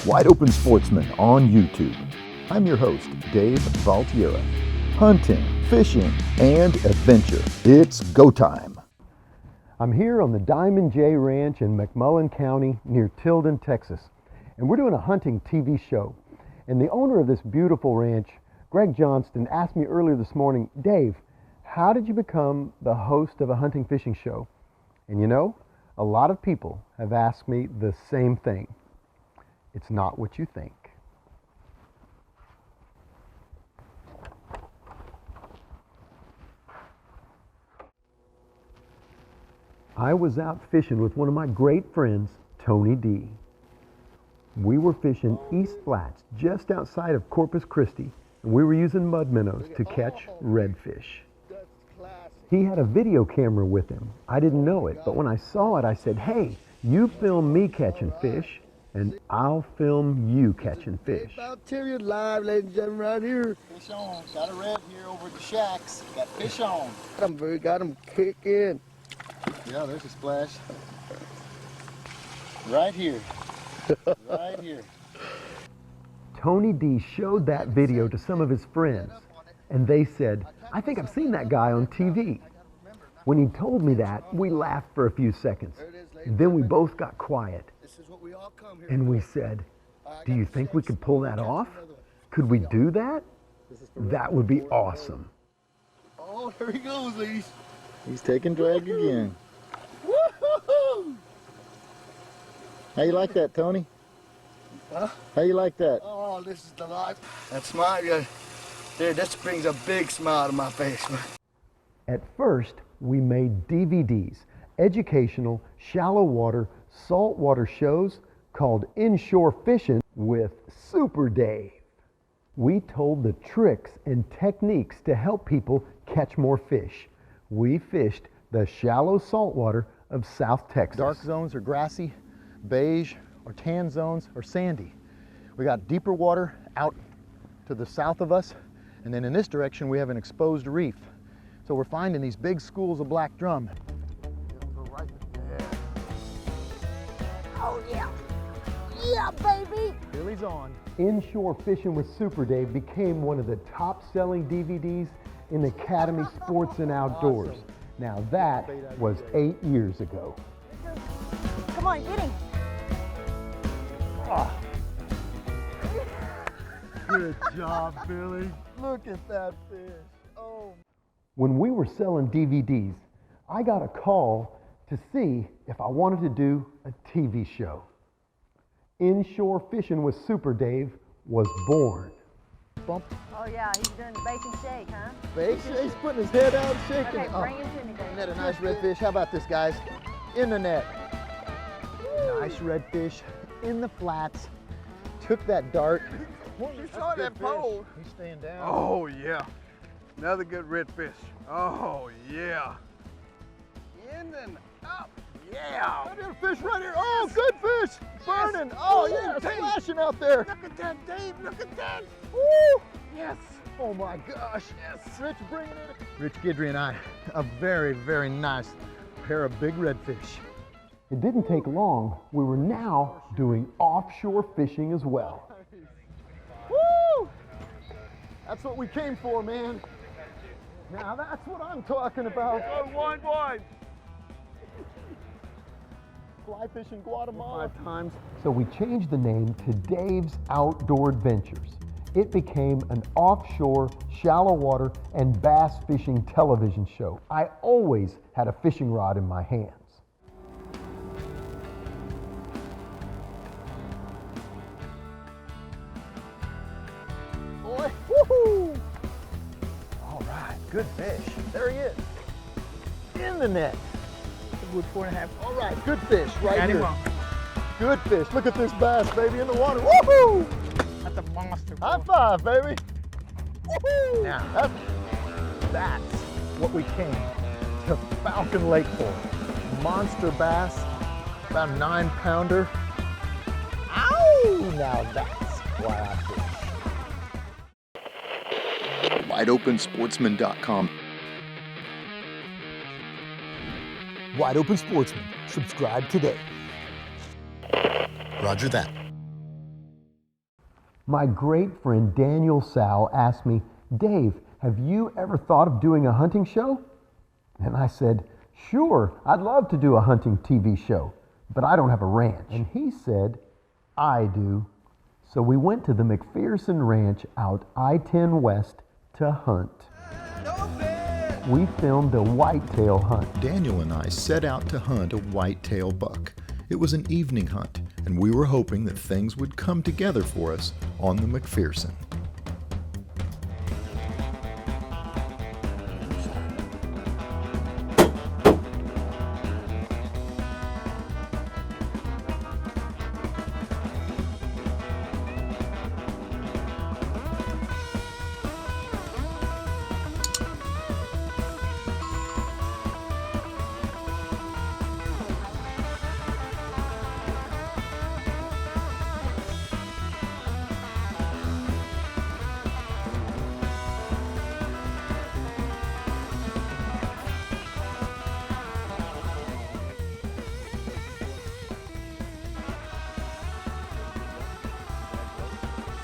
Wide Open Sportsman on YouTube. I'm your host, Dave Valtiera. Hunting, fishing, and adventure. It's go time. I'm here on the Diamond J Ranch in McMullen County near Tilden, Texas. And we're doing a hunting TV show. And the owner of this beautiful ranch, Greg Johnston, asked me earlier this morning, Dave, how did you become the host of a hunting fishing show? And you know, a lot of people have asked me the same thing. It's not what you think. I was out fishing with one of my great friends, Tony D. We were fishing East Flats just outside of Corpus Christi, and we were using mud minnows to catch redfish. He had a video camera with him. I didn't know it, but when I saw it, I said, hey, you film me catching fish, and I'll film you catching fish. Valtiera live, ladies and gentlemen, right here. Fish on. Got a red here over at the shacks. Got fish on. Got them kicking. Yeah, there's a splash. Right here. Right here. Tony D showed that video to some of his friends, and they said, I think I've seen that guy on TV. When he told me that, we laughed for a few seconds. Then we both got quiet, and we said, do you think we could pull that off? Could we do that? That would be awesome. Oh, there he goes, ladies. He's taking drag again. Woo-hoo-hoo! How you like that, Tony? Huh? How you like that? Oh, this is the life. That smile, dude, this brings a big smile to my face, man. At first, we made DVDs, educational, shallow water, saltwater shows called Inshore Fishing with Super Dave. We told the tricks and techniques to help people catch more fish. We fished the shallow saltwater of South Texas. Dark zones are grassy, beige, or tan zones are sandy. We got deeper water out to the south of us, and then in this direction we have an exposed reef. So we're finding these big schools of black drum. Right there. Oh, yeah. Yeah, baby. Billy's on. Inshore Fishing with Super Dave became one of the top-selling DVDs in Academy Sports and Outdoors. Now that was 8 years ago. Come on, get him. Good job, Billy. Look at that fish. Oh. When we were selling DVDs, I got a call to see if I wanted to do a TV show. Inshore Fishing with Super Dave was born. Bump. Oh yeah, he's doing the bake and shake, huh? Bake, he's putting his head out, shaking. Okay, bring him to me. Isn't that a nice redfish? How about this, guys? In the net. Nice redfish in the flats. Took that dart. You saw that pole. He's staying down. Oh yeah, another good redfish. Oh yeah. In and up. Yeah. I got a fish right here. Oh, good fish. Burning. Oh, yeah, splashing out there. Look at that, Dave. Look at that. Woo. Yes. Oh my gosh. Yes. Rich bringing it. Rich Guidry and I, a very, very nice pair of big redfish. It didn't take long. We were now doing offshore fishing as well. Woo! That's what we came for, man. Now that's what I'm talking about. Oh, wide. Fly fishing Guatemala. 5 times. So we changed the name to Dave's Outdoor Adventures. It became an offshore, shallow water, and bass fishing television show. I always had a fishing rod in my hands. Boy, woohoo! All right, good fish. There he is. In the net. Good 4.5. All right, good fish right Got him here. on. Good fish. Look at this bass, baby, in the water. Woohoo! That's a monster. High five, baby. Woohoo! Now, that's what we came to Falcon Lake for. Monster bass, about a 9-pounder. Ow! Now that's why I fish. WideOpenSportsman.com. Wide Open Sportsman. Subscribe today. Roger that. My great friend Daniel Sal asked me, Dave, have you ever thought of doing a hunting show? And I said, sure, I'd love to do a hunting TV show, but I don't have a ranch. And he said, I do. So we went to the McPherson Ranch out I-10 West to hunt. We filmed a whitetail hunt. Daniel and I set out to hunt a whitetail buck. It was an evening hunt, and we were hoping that things would come together for us on the McPherson.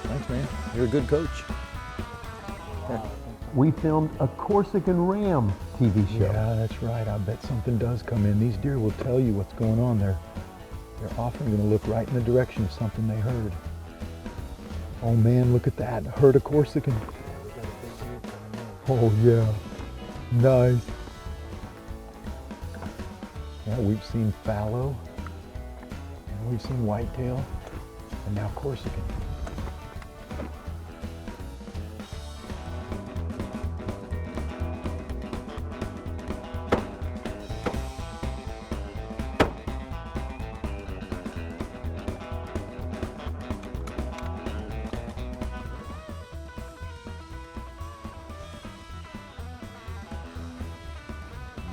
Thanks, man. You're a good coach. We filmed a Corsican ram TV show. Yeah, that's right. I bet something does come in. These deer will tell you what's going on there. They're often going to look right in the direction of something they heard. Oh man, look at that. I heard a Corsican. Oh yeah, nice. Yeah, we've seen fallow, and we've seen whitetail, and now Corsican.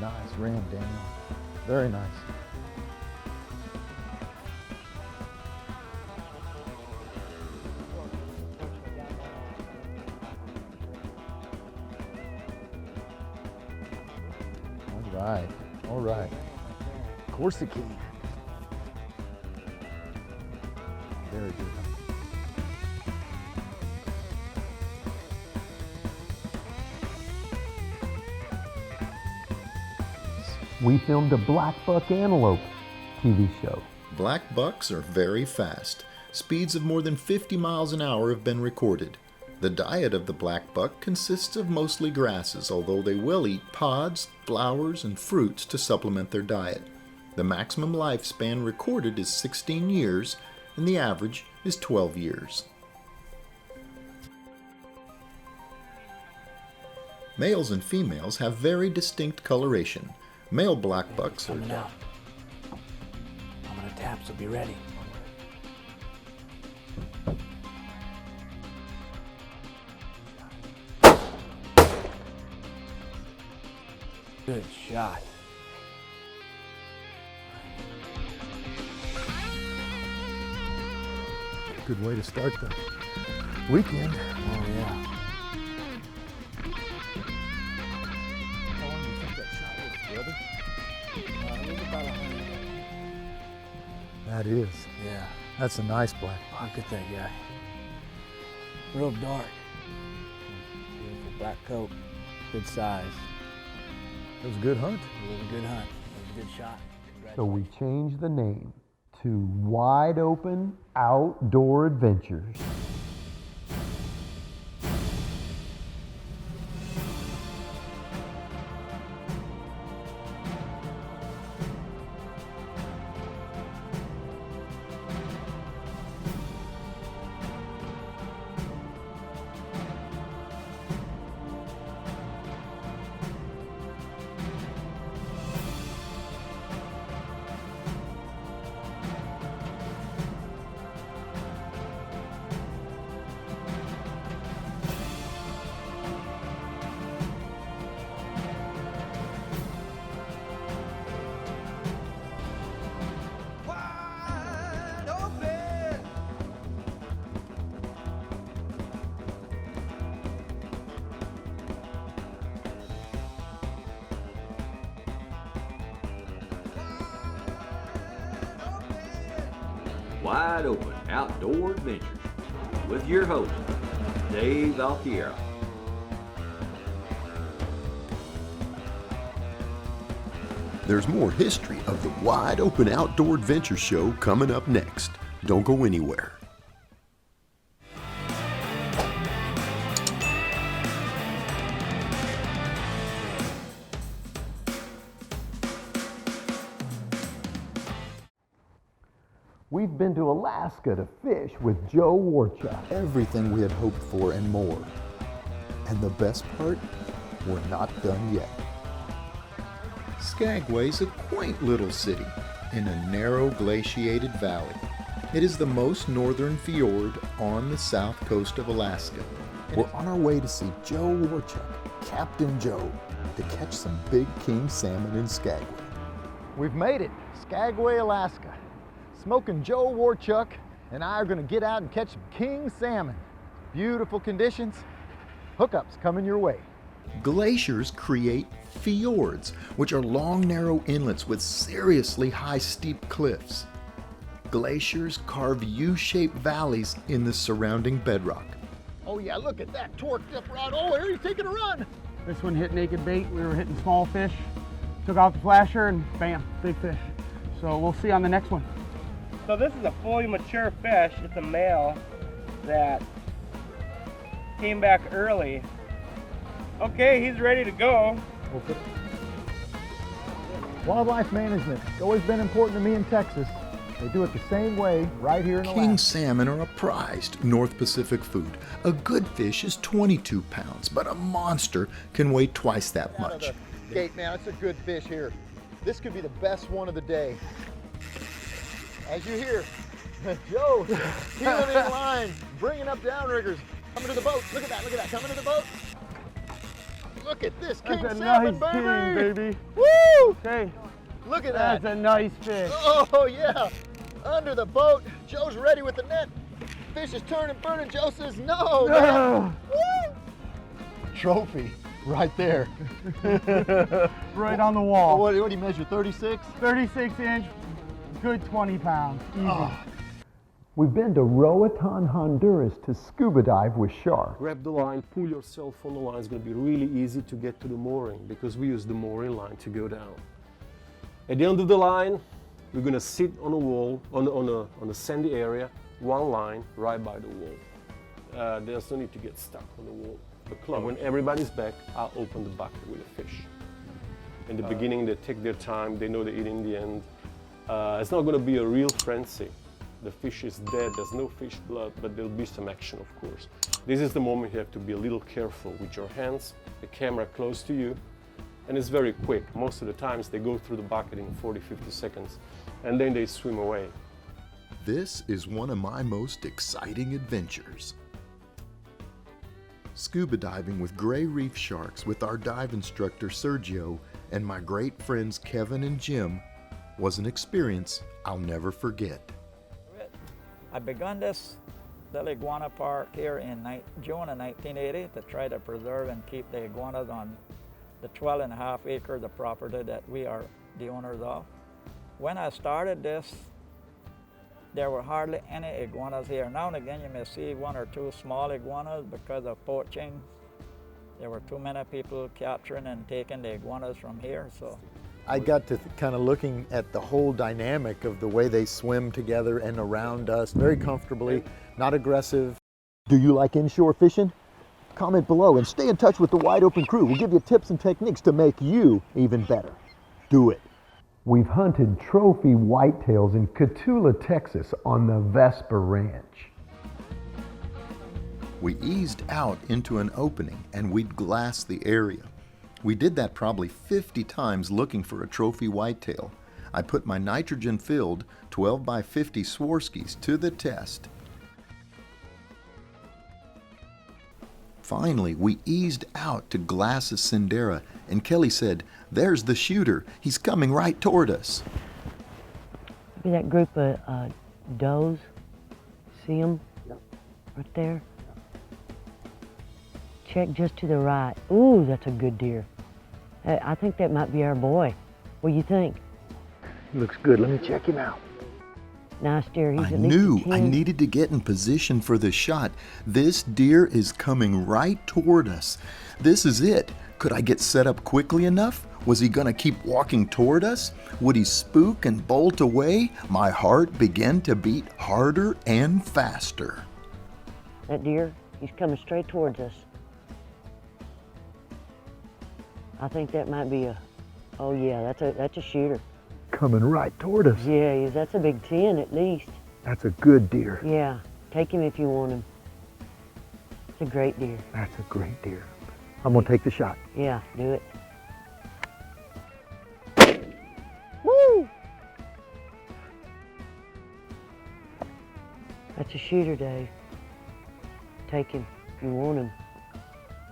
Nice ram, Daniel. Very nice. All right, all right. Corsican. Very good. We filmed a black buck antelope TV show. Black bucks are very fast. Speeds of more than 50 miles an hour have been recorded. The diet of the black buck consists of mostly grasses, although they will eat pods, flowers, and fruits to supplement their diet. The maximum lifespan recorded is 16 years, and the average is 12 years. Males and females have very distinct coloration. Male black bucks are coming out. I'm gonna tap, so be ready. Good shot. Good way to start the weekend. Oh yeah. How long do you think that shot was, brother? It was about 100. That is. Yeah. That's a nice black buck. Look at that guy. Real dark. Beautiful black coat. Good size. It was a good hunt. It was a good hunt. It was a good shot. So we changed the name to Wide Open Outdoor Adventures. Wide Open Outdoor Adventures. with your host, Dave Altiera. There's more history of the Wide Open Outdoor Adventure Show coming up next. Don't go anywhere. We've been to Alaska to fish with Joe Warchuk. Everything we had hoped for and more. And the best part, we're not done yet. Skagway's a quaint little city in a narrow glaciated valley. It is the most northern fjord on the south coast of Alaska. We're on our way to see Joe Warchuk, Captain Joe, to catch some big king salmon in Skagway. We've made it, Skagway, Alaska. Smoking Joe Warchuk and I are gonna get out and catch some king salmon. Beautiful conditions, hookups coming your way. Glaciers create fjords, which are long, narrow inlets with seriously high, steep cliffs. Glaciers carve U-shaped valleys in the surrounding bedrock. Oh yeah, look at that torqued up rod. Oh, here he's taking a run. This one hit naked bait. We were hitting small fish. Took off the flasher and bam, big fish. So we'll see on the next one. So this is a fully mature fish. It's a male that came back early. Okay, he's ready to go. Wildlife management, it's always been important to me in Texas. They do it the same way right here in Alaska. King salmon are a prized North Pacific food. A good fish is 22 pounds, but a monster can weigh twice that much. Gate, man, it's a good fish here. This could be the best one of the day. As you hear, Joe, heeling in line, bringing up downriggers, coming to the boat. Look at that, coming to the boat. Look at this king salmon, nice king, baby. Woo! Okay. Look at that. That's a nice fish. Oh yeah, under the boat. Joe's ready with the net. Fish is turning, burning. Joe says no. Woo! Trophy, right there. Right on the wall. What do you measure, 36? 36 inch, good 20 pounds, easy. Oh. We've been to Roatan, Honduras to scuba dive with sharks. Grab the line, pull yourself on the line. It's going to be really easy to get to the mooring because we use the mooring line to go down. At the end of the line, we're going to sit on a wall, on a sandy area, one line right by the wall. There's no need to get stuck on the wall. And when everybody's back, I'll open the bucket with a fish. In the beginning, they take their time. They know they eat in the end. It's not going to be a real frenzy. The fish is dead, there's no fish blood, but there'll be some action, of course. This is the moment you have to be a little careful with your hands, the camera close to you, and it's very quick. Most of the times they go through the bucket in 40, 50 seconds, and then they swim away. This is one of my most exciting adventures. Scuba diving with gray reef sharks with our dive instructor Sergio and my great friends Kevin and Jim was an experience I'll never forget. I begun this little iguana park here in June of 1980 to try to preserve and keep the iguanas on the 12.5 acres of property that we are the owners of. When I started this, there were hardly any iguanas here. Now and again you may see one or two small iguanas because of poaching. There were too many people capturing and taking the iguanas from here. So I got to kind of looking at the whole dynamic of the way they swim together and around us very comfortably, not aggressive. Do you like inshore fishing? Comment below and stay in touch with the Wide Open crew. We'll give you tips and techniques to make you even better. Do it. We've hunted trophy whitetails in Cotulla, Texas on the Vesper Ranch. We eased out into an opening and we'd glass the area. We did that probably 50 times looking for a trophy whitetail. I put my nitrogen-filled 12x50 Swarskys to the test. Finally, we eased out to glass a Sindera, and Kelly said, "There's the shooter. He's coming right toward us." See that group of does? See them? Right there? Check just to the right. Ooh, that's a good deer. I think that might be our boy. What do you think? He looks good. Let me check him out. Nice deer. He's I at least knew a 10. I needed to get in position for the shot. This deer is coming right toward us. This is it. Could I get set up quickly enough? Was he going to keep walking toward us? Would he spook and bolt away? My heart began to beat harder and faster. That deer, he's coming straight towards us. I think that might be a, oh yeah, that's a shooter. Coming right toward us. Yeah, that's a big 10 at least. That's a good deer. Yeah, take him if you want him. It's a great deer. That's a great deer. I'm gonna take the shot. Yeah, do it. Woo! That's a shooter, Dave. Take him if you want him.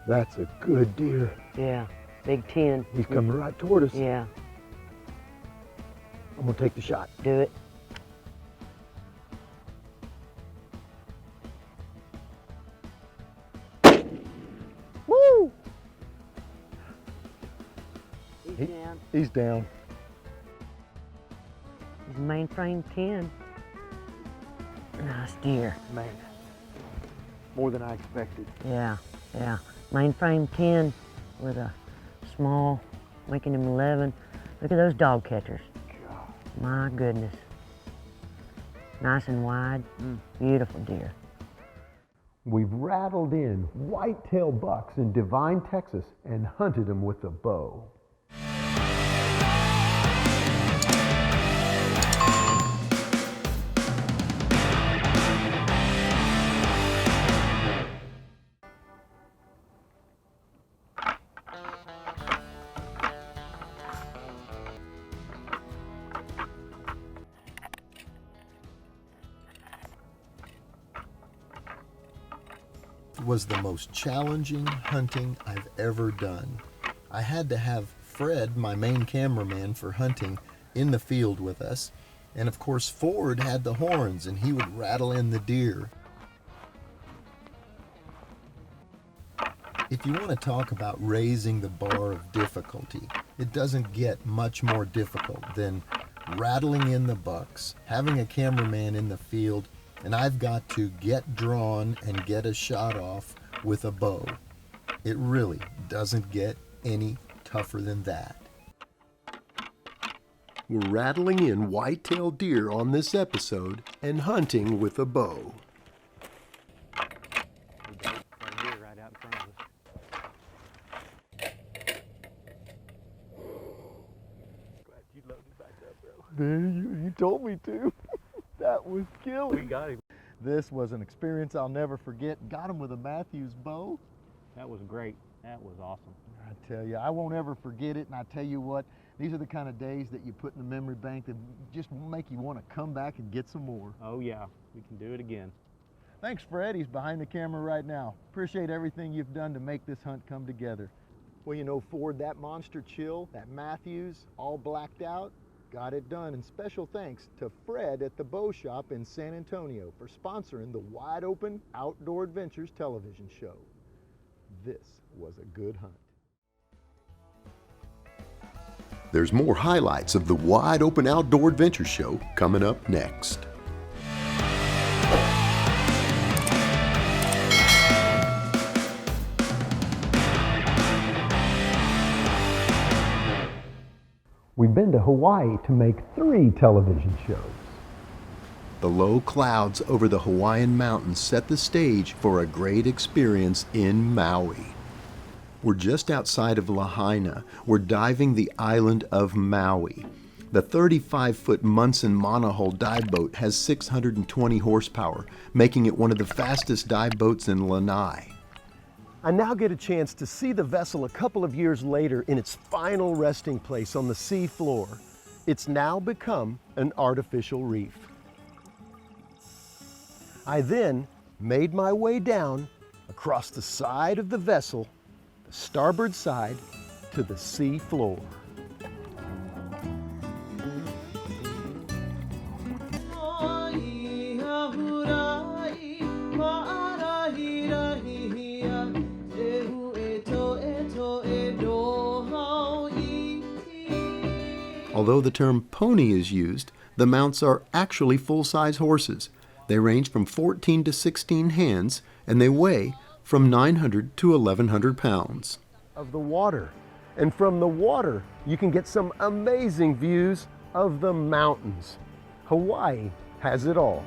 That's a good deer. Yeah, big 10. He's coming right toward us. Yeah. I'm gonna take the shot. Do it. Woo! He's down. He's down. He's mainframe 10. Nice deer. Man, more than I expected. Yeah, yeah. Mainframe 10 with a small, making him 11. Look at those dog catchers. My goodness. Nice and wide. Beautiful deer. We've rattled in whitetail bucks in Divine, Texas, and hunted them with a bow. Was the most challenging hunting I've ever done. I had to have Fred, my main cameraman for hunting, in the field with us. And of course Ford had the horns and he would rattle in the deer. If you want to talk about raising the bar of difficulty, it doesn't get much more difficult than rattling in the bucks, having a cameraman in the field, and I've got to get drawn and get a shot off with a bow. It really doesn't get any tougher than that. We're rattling in whitetail deer on this episode and hunting with a bow. Right out in front of us. Glad you loaded back up, bro. You told me to. That was killing. We got him. This was an experience I'll never forget. Got him with a Matthews bow. That was great. That was awesome. I tell you, I won't ever forget it. And I tell you what, these are the kind of days that you put in the memory bank that just make you want to come back and get some more. Oh yeah, we can do it again. Thanks, Fred. He's behind the camera right now. Appreciate everything you've done to make this hunt come together. Well, you know, Ford, that monster chill, that Matthews, all blacked out, got it done. And special thanks to Fred at the Bow Shop in San Antonio for sponsoring the Wide Open Outdoor Adventures television show. This was a good hunt. There's more highlights of the Wide Open Outdoor Adventure Show coming up next. We've been to Hawaii to make 3 television shows. The low clouds over the Hawaiian mountains set the stage for a great experience in Maui. We're just outside of Lahaina. We're diving the island of Maui. The 35-foot Munson monohull dive boat has 620 horsepower, making it one of the fastest dive boats in Lanai. I now get a chance to see the vessel a couple of years later in its final resting place on the sea floor. It's now become an artificial reef. I then made my way down across the side of the vessel, the starboard side, to the sea floor. Although the term pony is used, The mounts are actually full-size horses. They range from 14 to 16 hands, and they weigh from 900 to 1,100 pounds. Of the water. And from the water, you can get some amazing views of the mountains. Hawaii has it all.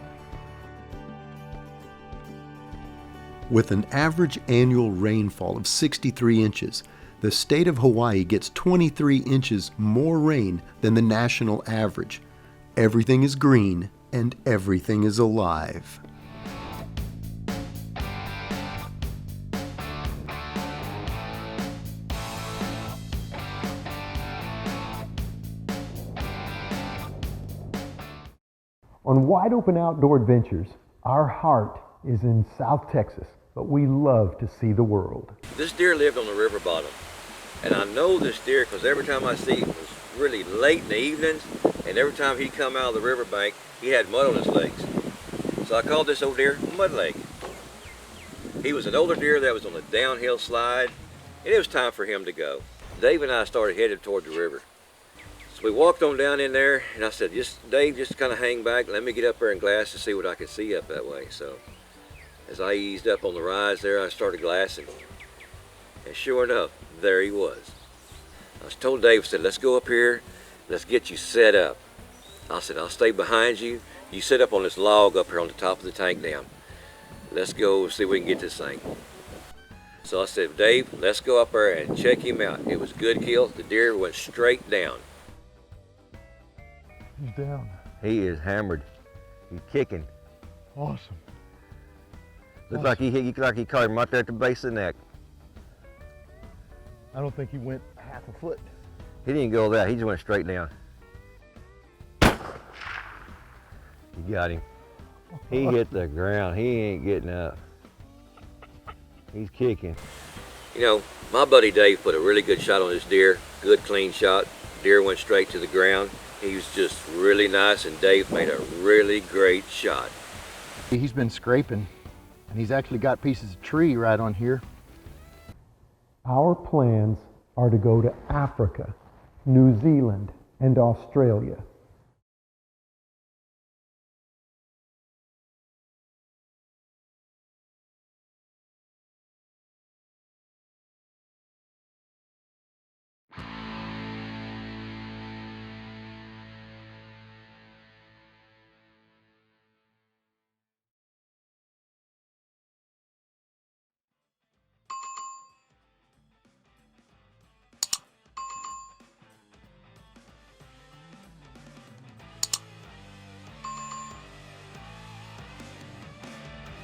With an average annual rainfall of 63 inches, the state of Hawaii gets 23 inches more rain than the national average. Everything is green and everything is alive. On Wide Open Outdoor Adventures, our heart is in South Texas, but we love to see the world. This deer lived on the river bottom, and I know this deer because every time I see him, it was really late in the evenings, and every time he'd come out of the riverbank, he had mud on his legs. So I called this old deer Mud Leg. He was an older deer that was on a downhill slide, and it was time for him to go. Dave and I started headed toward the river. So we walked on down in there, and I said, Dave, just kind of hang back, let me get up there and glass to see what I could see up that way. So as I eased up on the rise there, I started glassing. And sure enough, there he was. I told Dave, I said, let's go up here, let's get you set up. I said, I'll stay behind you. You sit up on this log up here on the top of the tank dam. Let's go see if we can get this thing. So I said, Dave, let's go up there and check him out. It was a good kill. The deer went straight down. He's down. He is hammered. He's kicking. Awesome. Looks like he caught him right there at the base of the neck. I don't think he went half a foot. He didn't go there. He just went straight down. You got him. He hit the ground. He ain't getting up. He's kicking. You know, my buddy Dave put a really good shot on this deer. Good, clean shot. Deer went straight to the ground. He was just really nice, and Dave made a really great shot. He's been scraping, and he's actually got pieces of tree right on here. Our plans are to go to Africa, New Zealand, and Australia.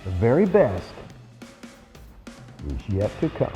The very best is yet to come.